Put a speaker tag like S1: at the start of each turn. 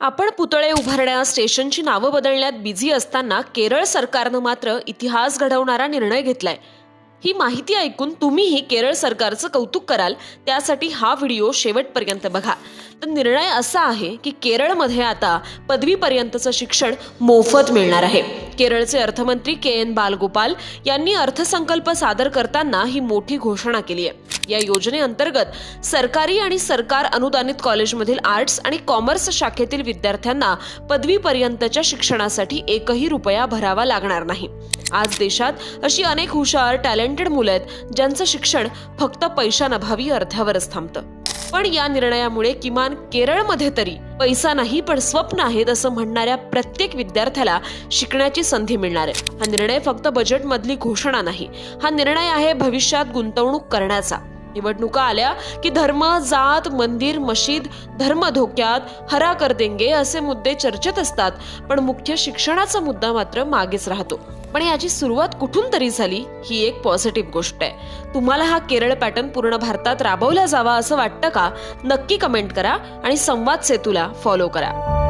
S1: आपण पुतळे उभारण्यास स्टेशनची नावं बदलण्यात बिझी असताना केरळ सरकारनं मात्र इतिहास घडवणारा निर्णय घेतलाय। ही माहिती ऐकून तुम्हीही केरळ सरकारचं कौतुक कराल, त्यासाठी हा व्हिडिओ शेवटपर्यंत बघा। तर निर्णय असा आहे की केरळमध्ये आता पदवीपर्यंतचं शिक्षण मोफत मिळणार आहे। केरळचे अर्थमंत्री के.एन. बालगोपाल यांनी अर्थसंकल्प सादर करताना ही मोठी घोषणा केली आहे। या योजनेअंतर्गत सरकारी आणि सरकार अनुदानित कॉलेजमधील आर्ट्स आणि कॉमर्स शाखेतील विद्यार्थ्यांना पदवीपर्यंतच्या शिक्षणासाठी एकही रुपया भरावा लागणार नाही। आज देशात अशी अनेक हुशार टॅलेंटेड मुलं आहेत ज्यांचं शिक्षण फक्त पैशानभावी अर्ध्यावरच थांबतं। पण या निर्णयामुळे किमान केरळमध्ये तरी पैसा नाही पण स्वप्न आहेत असं म्हणणाऱ्या प्रत्येक विद्यार्थ्याला शिकण्याची संधी मिळणार आहे। हा निर्णय फक्त बजेटमधली घोषणा नाही, हा निर्णय आहे भविष्यात गुंतवणूक करण्याचा। निवडणुका आल्या की धर्म, जात, मंदिर, मशीद, धर्म धोक्यात, हरा कर देंगे असे मुद्दे चर्चेत असतात, पण मुख्य शिक्षणाचा मुद्दा मात्र मागेच राहतो। पण याची सुरुवात कुठून तरी झाली ही एक पॉझिटिव्ह गोष्ट आहे। तुम्हाला हा केरळ पॅटर्न पूर्ण भारतात राबवला जावा असं वाटतं का? नक्की कमेंट करा आणि संवाद सेतूला फॉलो करा।